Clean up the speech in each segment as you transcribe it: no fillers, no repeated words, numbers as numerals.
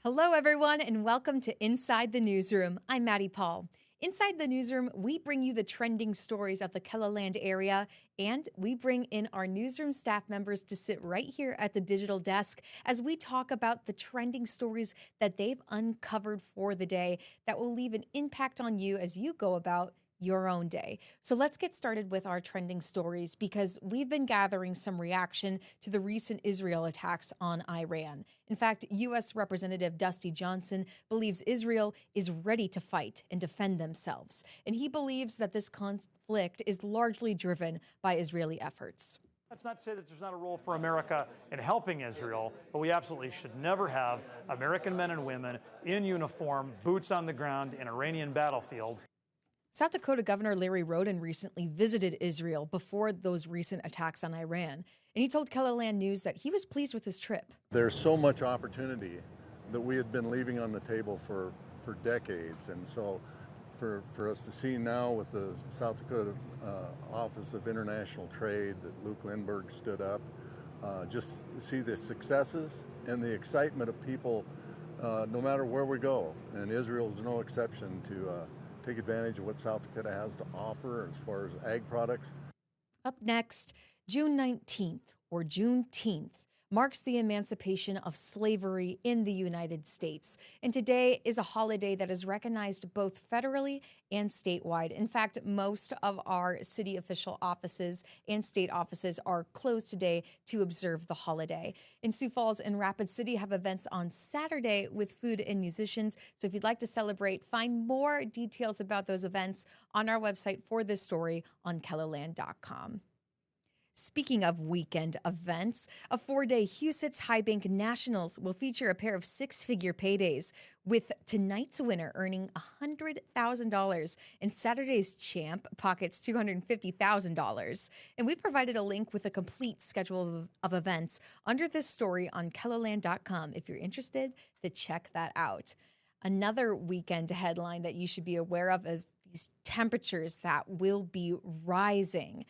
Hello, everyone, and welcome to Inside the Newsroom. I'm Maddie Paul. Inside the Newsroom, we bring you the trending stories of the KELOLAND area, and we bring in our newsroom staff members to sit right here at the digital desk as we talk about the trending stories that they've uncovered for the day that will leave an impact on you as you go about your own day. So let's get started with our trending stories because we've been gathering some reaction to the recent Israel attacks on Iran. In fact, U.S. Representative Dusty Johnson believes Israel is ready to fight and defend themselves. And he believes that this conflict is largely driven by Israeli efforts. That's not to say that there's not a role for America in helping Israel, but we absolutely should never have American men and women in uniform, boots on the ground in Iranian battlefields. South Dakota Governor Larry Roden recently visited Israel before those recent attacks on Iran, and he told KELOLAND News that he was pleased with his trip. There's so much opportunity that we had been leaving on the table for decades, and so for us to see now with the South Dakota Office of International Trade that Luke Lindbergh stood up, just to see the successes and the excitement of people no matter where we go, and Israel is no exception to take advantage of what South Dakota has to offer as far as ag products. Up next, June 19th, or Juneteenth, marks the emancipation of slavery in the United States. And today is a holiday that is recognized both federally and statewide. In fact, most of our city official offices and state offices are closed today to observe the holiday. In Sioux Falls and Rapid City have events on Saturday with food and musicians. So if you'd like to celebrate, find more details about those events on our website for this story on KELOLAND.com. Speaking of weekend events, a 4-day Huset's High Bank Nationals will feature a pair of six-figure paydays, with tonight's winner earning $100,000 and Saturday's champ pockets $250,000. And we provided a link with a complete schedule of events under this story on KELOLAND.com if you're interested to check that out. Another weekend headline that you should be aware of is these temperatures that will be rising.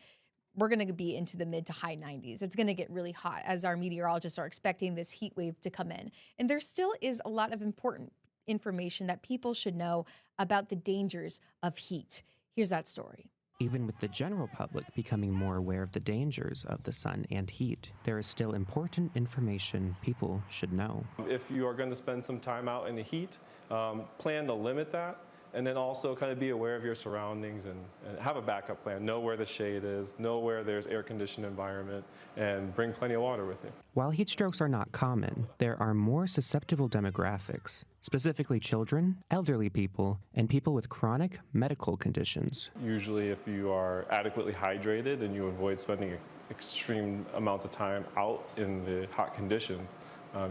We're going to be into the mid to high 90s. It's going to get really hot as our meteorologists are expecting this heat wave to come in. And there still is a lot of important information that people should know about the dangers of heat. Here's that story. Even with the general public becoming more aware of the dangers of the sun and heat, there is still important information people should know. If you are going to spend some time out in the heat, plan to limit that. And then also kind of be aware of your surroundings and have a backup plan. Know where the shade is, know where there's air-conditioned environment, and bring plenty of water with you. While heat strokes are not common, there are more susceptible demographics, specifically children, elderly people, and people with chronic medical conditions. Usually if you are adequately hydrated and you avoid spending extreme amounts of time out in the hot conditions,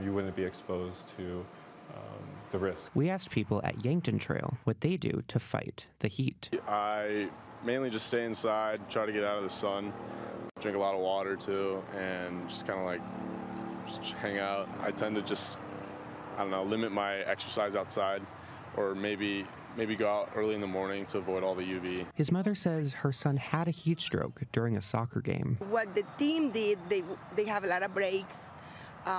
you wouldn't be exposed to the risk. We asked people at Yankton Trail what they do to fight the heat. I mainly just stay inside, try to get out of the sun, drink a lot of water too, and just kind of just hang out. I tend to just, limit my exercise outside, or maybe go out early in the morning to avoid all the UV. His mother says her son had a heat stroke during a soccer game. What the team did, they have a lot of breaks,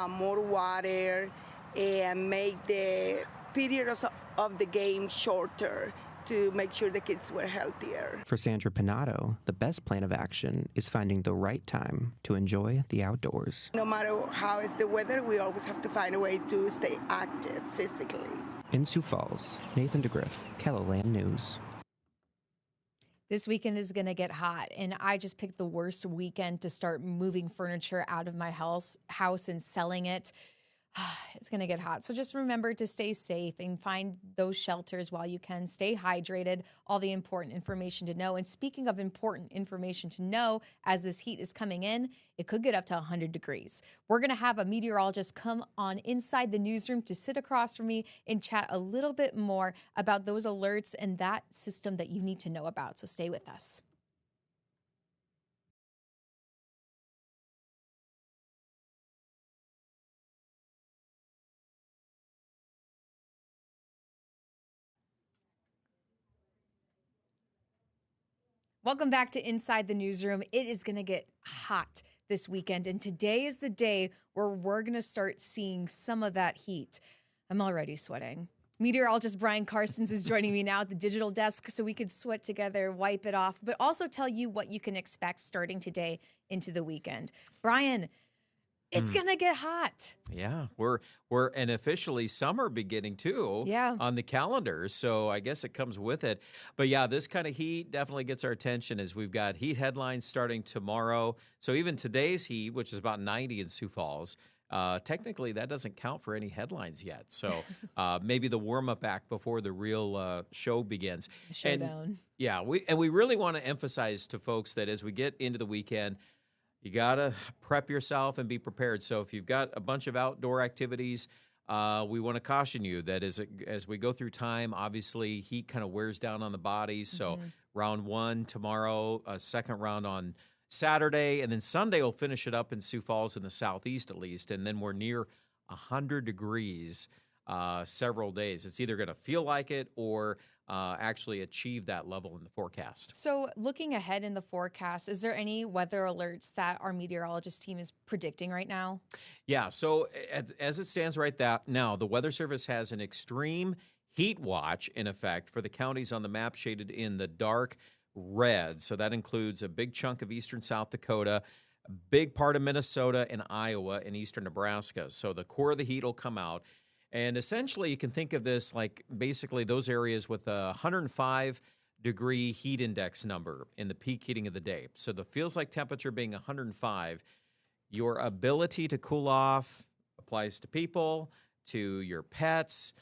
more water, and make the periods of the game shorter to make sure the kids were healthier. For Sandra Pinato, the best plan of action is finding the right time to enjoy the outdoors. No matter how is the weather, we always have to find a way to stay active physically. In Sioux Falls, Nathan DeGriff, KELOLAND News. This weekend is going to get hot, and I just picked the worst weekend to start moving furniture out of my house and selling it. It's going to get hot. So just remember to stay safe and find those shelters while you can. Stay hydrated, all the important information to know. And speaking of important information to know, as this heat is coming in, it could get up to 100 degrees. We're going to have a meteorologist come on inside the newsroom to sit across from me and chat a little bit more about those alerts and that system that you need to know about. So stay with us. Welcome back to Inside the Newsroom. It is going to get hot this weekend, and today is the day where we're going to start seeing some of that heat. I'm already sweating. Meteorologist Brian Carstens is joining me now at the digital desk so we could sweat together, wipe it off, but also tell you what you can expect starting today into the weekend. Brian, it's going to get hot. Yeah, we're and officially summer beginning too on the calendar. So I guess it comes with it. But yeah, this kind of heat definitely gets our attention as we've got heat headlines starting tomorrow. So even today's heat, which is about 90 in Sioux Falls, technically that doesn't count for any headlines yet. So maybe the warm-up act before the real show begins. The showdown. And, yeah, we really want to emphasize to folks that as we get into the weekend, you got to prep yourself and be prepared. So if you've got a bunch of outdoor activities, we want to caution you that as we go through time, obviously heat kind of wears down on the body. So round one tomorrow, a second round on Saturday, and then Sunday we'll finish it up in Sioux Falls in the southeast at least, and then we're near 100 degrees several days. It's either going to feel like it or actually achieve that level in the forecast. So looking ahead in the forecast, is there any weather alerts that our meteorologist team is predicting right now? Yeah, so as it stands right now, the Weather Service has an extreme heat watch in effect for the counties on the map shaded in the dark red. So that includes a big chunk of eastern South Dakota, a big part of Minnesota and Iowa and eastern Nebraska. So the core of the heat will come out. And essentially, you can think of this like basically those areas with a 105-degree heat index number in the peak heating of the day. So the feels like temperature being 105, your ability to cool off applies to people, to your pets.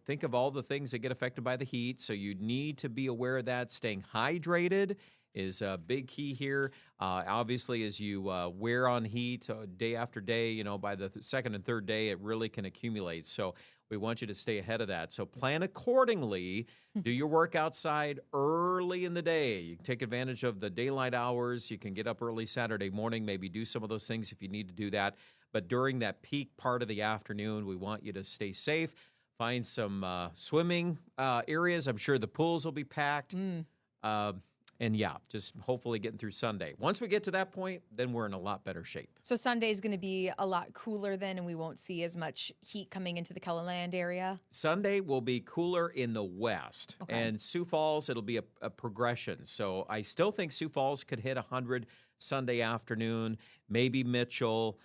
Think of all the things that get affected by the heat. So you need to be aware of that. Staying hydrated is a big key here. Obviously, as you wear on heat day after day, by the second and third day, it really can accumulate. So we want you to stay ahead of that. So plan accordingly. Do your work outside early in the day. You can take advantage of the daylight hours. You can get up early Saturday morning, maybe do some of those things if you need to do that. But during that peak part of the afternoon, we want you to stay safe. Find some swimming areas. I'm sure the pools will be packed. And yeah, just hopefully getting through Sunday. Once we get to that point, then we're in a lot better shape. So Sunday is going to be a lot cooler then, and we won't see as much heat coming into the KELOLAND area? Sunday will be cooler in the west. Okay. And Sioux Falls, it'll be a progression. So I still think Sioux Falls could hit 100 Sunday afternoon, maybe Mitchell,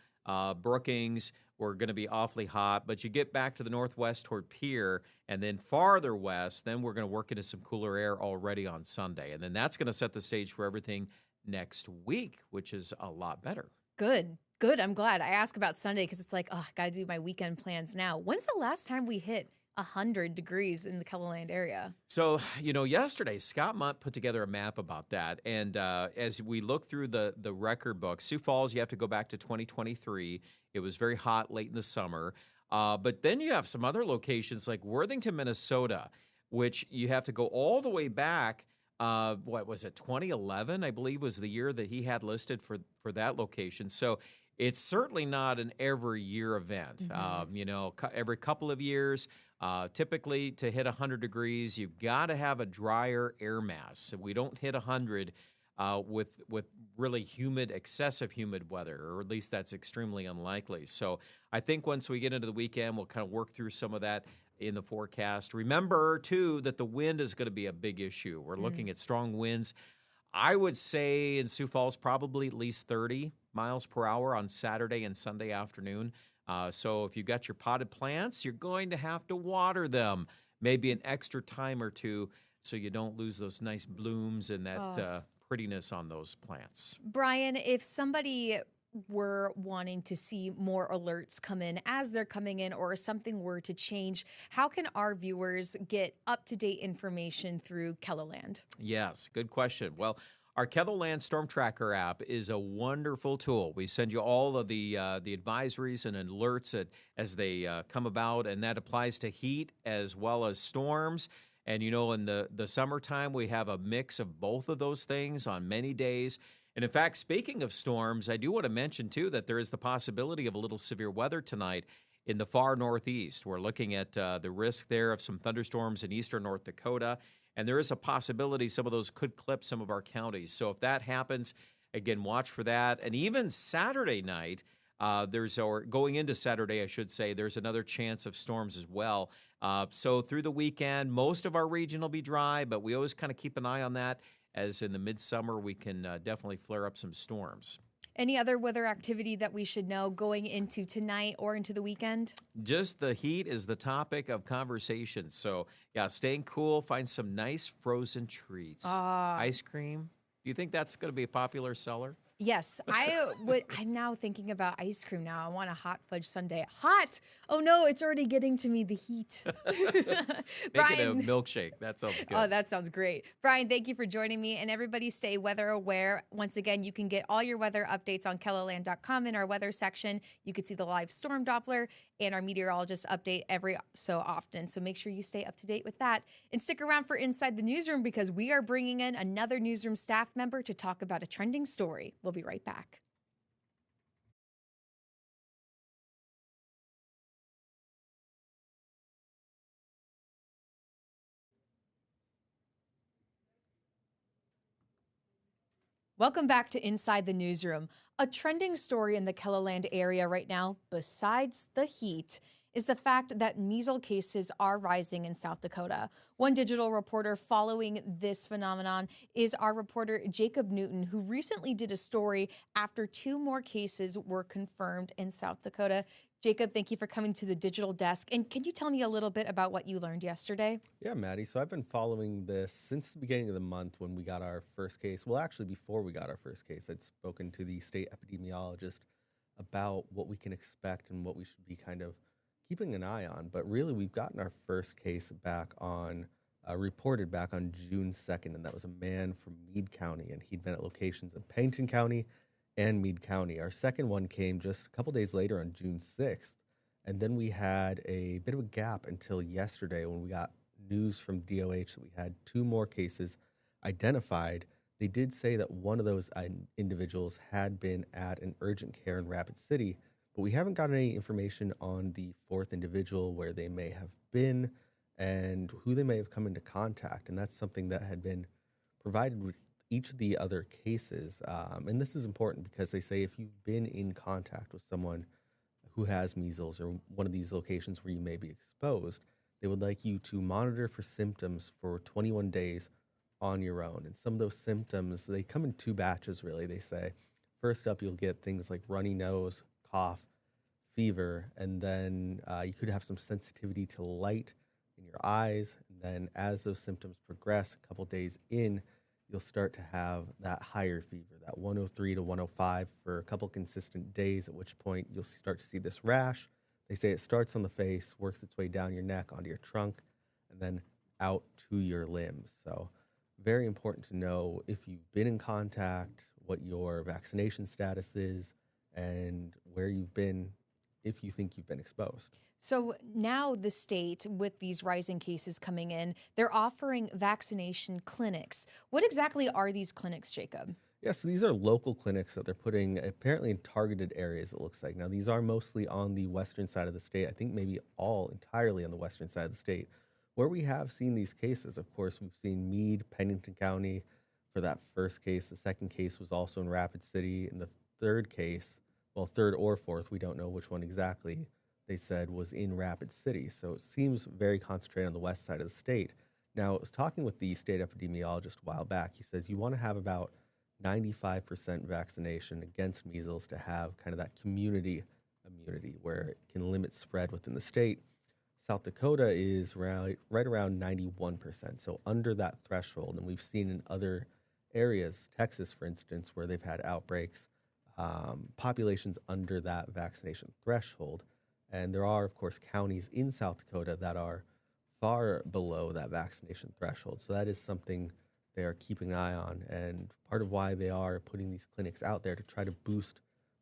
Brookings. We're going to be awfully hot, but you get back to the northwest toward Pierre, and then farther west, then we're going to work into some cooler air already on Sunday. And then that's going to set the stage for everything next week, which is a lot better. Good. I'm glad. I asked about Sunday because it's like, I got to do my weekend plans now. When's the last time we hit 100 degrees in the KELOLAND area? So, yesterday, Scott Mott put together a map about that. And as we look through the record book, Sioux Falls, you have to go back to 2023. It was very hot late in the summer. But then you have some other locations like Worthington, Minnesota, which you have to go all the way back. 2011, I believe, was the year that he had listed for that location. So it's certainly not an every year event. Every couple of years, typically to hit 100 degrees, you've got to have a drier air mass. So we don't hit 100 with really excessive humid weather, or at least that's extremely unlikely. So I think once we get into the weekend, we'll kind of work through some of that in the forecast. Remember, too, that the wind is going to be a big issue. We're looking at strong winds. I would say in Sioux Falls, probably at least 30 miles per hour on Saturday and Sunday afternoon. So if you've got your potted plants, you're going to have to water them maybe an extra time or two so you don't lose those nice blooms and that prettiness on those plants. Brian, if somebody were wanting to see more alerts come in as they're coming in, or something were to change, how can our viewers get up-to-date information through KELOLAND? Yes, good question. Well, our KELOLAND Storm Tracker app is a wonderful tool. We send you all of the advisories and alerts as they come about, and that applies to heat as well as storms. And, in the summertime, we have a mix of both of those things on many days. And, in fact, speaking of storms, I do want to mention, too, that there is the possibility of a little severe weather tonight in the far northeast. We're looking at the risk there of some thunderstorms in eastern North Dakota. And there is a possibility some of those could clip some of our counties. So if that happens, again, watch for that. And even Saturday night, Or going into Saturday, I should say, there's another chance of storms as well. So through the weekend, most of our region will be dry, but we always kind of keep an eye on that, as in the midsummer, we can definitely flare up some storms. Any other weather activity that we should know going into tonight or into the weekend? Just the heat is the topic of conversation. So, yeah, staying cool, find some nice frozen treats. Ice cream. Do you think that's going to be a popular seller? Yes, I'm now thinking about ice cream now. I want a hot fudge sundae. Hot! Oh no, it's already getting to me, the heat. Make it a milkshake. That sounds good. Oh, that sounds great. Brian, thank you for joining me. And everybody stay weather aware. Once again, you can get all your weather updates on KELOLAND.com in our weather section. You can see the live storm Doppler and our meteorologist update every so often. So make sure you stay up to date with that. And stick around for Inside the Newsroom, because we are bringing in another Newsroom staff member to talk about a trending story. We'll be right back. Welcome back to Inside the Newsroom. A trending story in the KELOLAND area right now, besides the heat, is the fact that measles cases are rising in South Dakota. One digital reporter following this phenomenon is our reporter Jacob Newton, who recently did a story after 2 more cases were confirmed in South Dakota. Jacob, thank you for coming to the digital desk. And can you tell me a little bit about what you learned yesterday? Yeah, Maddie. So I've been following this since the beginning of the month when we got our first case. Well, actually, before we got our first case, I'd spoken to the state epidemiologist about what we can expect and what we should be kind of keeping an eye on. But really, we've gotten our first case back on, reported back on June 2nd, and that was a man from Meade County, and he'd been at locations in Pennington County and Meade County. Our second one came just a couple days later on June 6th, and then we had a bit of a gap until yesterday when we got news from DOH that we had 2 more cases identified. They did say that one of those individuals had been at an urgent care in Rapid City, but we haven't gotten any information on the 4th individual, where they may have been and who they may have come into contact. And that's something that had been provided with each of the other cases. And this is important because they say if you've been in contact with someone who has measles or one of these locations where you may be exposed, they would like you to monitor for symptoms for 21 days on your own. And some of those symptoms, they come in 2 batches, really. They say, first up, you'll get things like runny nose, cough, fever, and then you could have some sensitivity to light in your eyes. And then as those symptoms progress, a couple days in, you'll start to have that higher fever, that 103 to 105 for a couple consistent days, at which point you'll start to see this rash. They say it starts on the face, works its way down your neck, onto your trunk, and then out to your limbs. So very important to know if you've been in contact, what your vaccination status is, and where you've been if you think you've been exposed. So now the state, with these rising cases coming in, they're offering vaccination clinics. What exactly are these clinics, Jacob? Yeah, so these are local clinics that they're putting apparently in targeted areas, it looks like. Now, these are mostly on the western side of the state. I think maybe all entirely on the western side of the state. Where we have seen these cases, of course, we've seen Meade, Pennington County for that first case. The second case was also in Rapid City. And the third case, well, third or fourth, we don't know which one exactly, they said was in Rapid City. So it seems very concentrated on the west side of the state. Now, I was talking with the state epidemiologist a while back. He says you want to have about 95% vaccination against measles to have kind of that community immunity where it can limit spread within the state. South Dakota is right around 91%, so under that threshold. And we've seen in other areas, Texas, for instance, where they've had outbreaks, populations under that vaccination threshold. And there are, of course, counties in South Dakota that are far below that vaccination threshold. So that is something they are keeping an eye on, and part of why they are putting these clinics out there to try to boost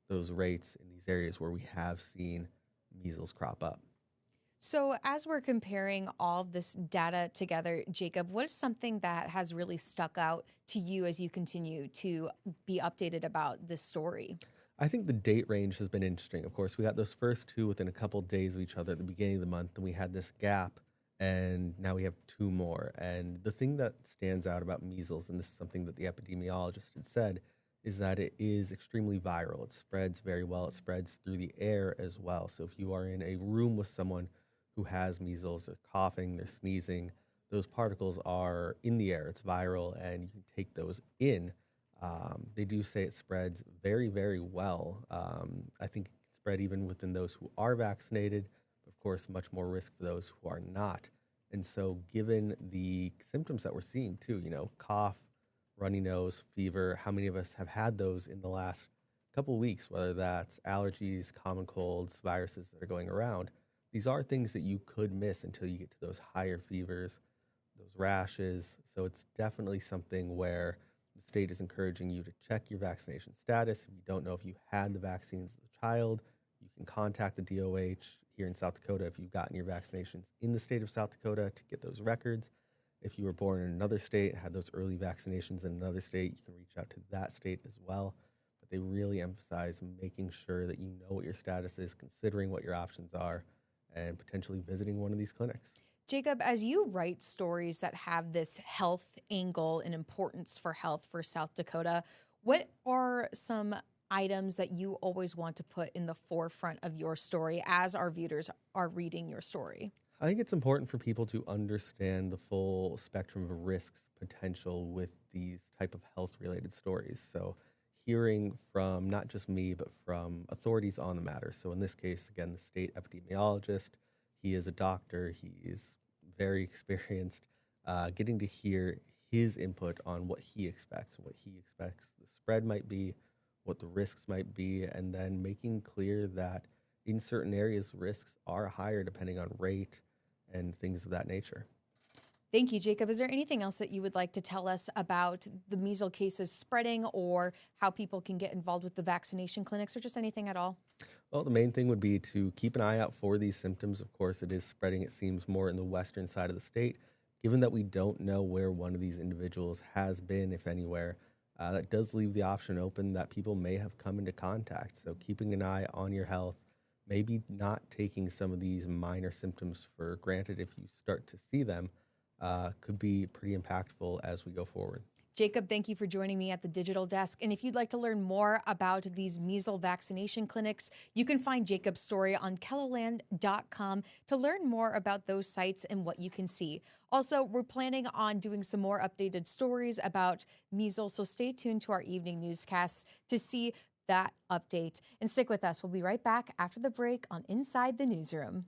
those rates in these areas where we have seen measles crop up. So as we're comparing all of this data together, Jacob, what is something that has really stuck out to you as you continue to be updated about this story? I think the date range has been interesting. Of course, we got those first 2 within a couple of days of each other at the beginning of the month, and we had this gap, and now we have 2 more. And the thing that stands out about measles, and this is something that the epidemiologist had said, is that it is extremely viral. It spreads very well. It spreads through the air as well. So if you are in a room with someone who has measles, they're coughing, they're sneezing, those particles are in the air. It's viral, and you can take those in. They do say it spreads very, very well. I think it can spread even within those who are vaccinated, but of course, much more risk for those who are not. And so given the symptoms that we're seeing too, cough, runny nose, fever, how many of us have had those in the last couple of weeks, whether that's allergies, common colds, viruses that are going around, these are things that you could miss until you get to those higher fevers, those rashes. So it's definitely something where the state is encouraging you to check your vaccination status. If you don't know if you had the vaccines as a child, you can contact the DOH here in South Dakota if you've gotten your vaccinations in the state of South Dakota to get those records. If you were born in another state, had those early vaccinations in another state, you can reach out to that state as well. But they really emphasize making sure that you know what your status is, considering what your options are, and potentially visiting one of these clinics. Jacob, as you write stories that have this health angle and importance for health for South Dakota, what are some items that you always want to put in the forefront of your story as our viewers are reading your story? I think it's important for people to understand the full spectrum of risks potential with these type of health-related stories. So hearing from not just me, but from authorities on the matter. So in this case, again, the state epidemiologist, he is a doctor, he is very experienced, getting to hear his input on what he expects, what he expects the spread might be, what the risks might be, and then making clear that in certain areas, risks are higher depending on rate and things of that nature. Thank you, Jacob. Is there anything else that you would like to tell us about the measles cases spreading or how people can get involved with the vaccination clinics or just anything at all? Well, the main thing would be to keep an eye out for these symptoms. Of course, it is spreading, it seems, more in the western side of the state. Given that we don't know where one of these individuals has been, if anywhere, that does leave the option open that people may have come into contact. So keeping an eye on your health, maybe not taking some of these minor symptoms for granted if you start to see them, could be pretty impactful as we go forward. Jacob, thank you for joining me at the digital desk. And if you'd like to learn more about these measles vaccination clinics, you can find Jacob's story on KELLOLAND.com to learn more about those sites and what you can see. Also, we're planning on doing some more updated stories about measles, so stay tuned to our evening newscasts to see that update. And stick with us. We'll be right back after the break on Inside the Newsroom.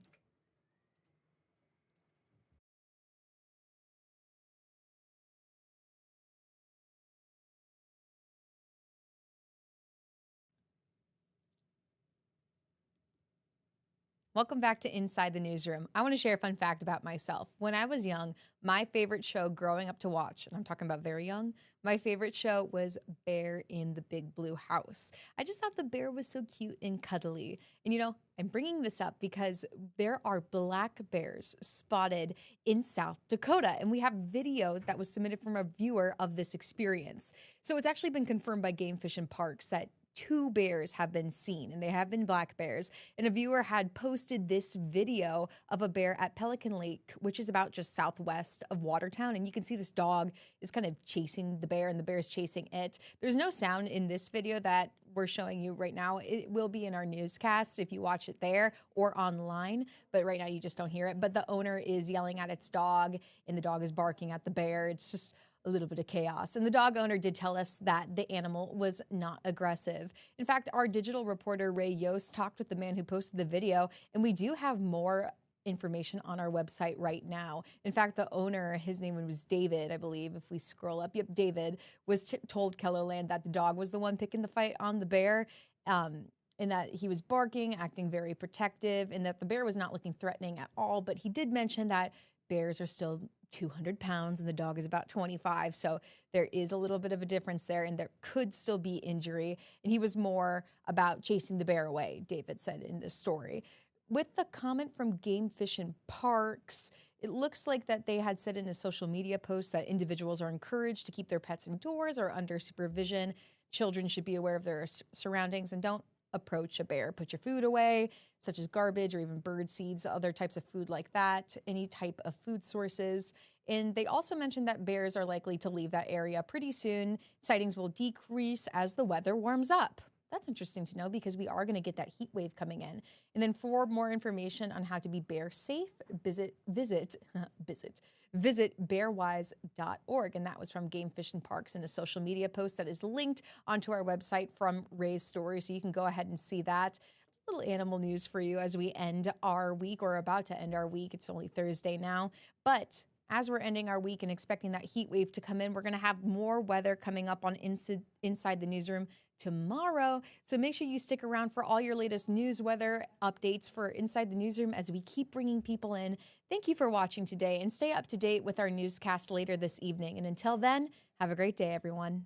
Welcome back to Inside the Newsroom. I want to share a fun fact about myself. When I was young, my favorite show growing up to watch, and I'm talking about very young, my favorite show was Bear in the Big Blue House. I just thought the bear was so cute and cuddly. And I'm bringing this up because there are black bears spotted in South Dakota, and we have video that was submitted from a viewer of this experience. So it's actually been confirmed by Game Fish and Parks that 2 bears have been seen, and they have been black bears. And a viewer had posted this video of a bear at Pelican Lake, which is about just southwest of Watertown. And you can see this dog is kind of chasing the bear, and the bear is chasing it. There's no sound in this video that we're showing you right now. It will be in our newscast if you watch it there or online, but right now you just don't hear it. But the owner is yelling at its dog, and the dog is barking at the bear. It's just a little bit of chaos. And the dog owner did tell us that the animal was not aggressive. In fact, our digital reporter, Ray Yost, talked with the man who posted the video, and we do have more information on our website right now. In fact, the owner, his name was David, I believe, if we scroll up. Yep, David was told KELLOLAND that the dog was the one picking the fight on the bear, and that he was barking, acting very protective, and that the bear was not looking threatening at all. But he did mention that bears are still 200 pounds and the dog is about 25. So there is a little bit of a difference there, and there could still be injury. And he was more about chasing the bear away, David said in this story. With the comment from Game Fish and Parks, it looks like that they had said in a social media post that individuals are encouraged to keep their pets indoors or under supervision. Children should be aware of their surroundings and don't approach a bear. Put your food away, such as garbage or even bird seeds, other types of food like that, any type of food sources. And they also mentioned that bears are likely to leave that area pretty soon. Sightings will decrease as the weather warms up. That's interesting to know because we are going to get that heat wave coming in. And then for more information on how to be bear safe, visit bearwise.org. And that was from Game Fish and Parks in a social media post that is linked onto our website from Ray's story. So you can go ahead and see that. A little animal news for you as we end our week, or about to end our week. It's only Thursday now, but as we're ending our week and expecting that heat wave to come in, we're going to have more weather coming up on Inside the Newsroom tomorrow. So make sure you stick around for all your latest news weather updates for Inside the Newsroom as we keep bringing people in. Thank you for watching today, and stay up to date with our newscast later this evening. And until then, have a great day, everyone.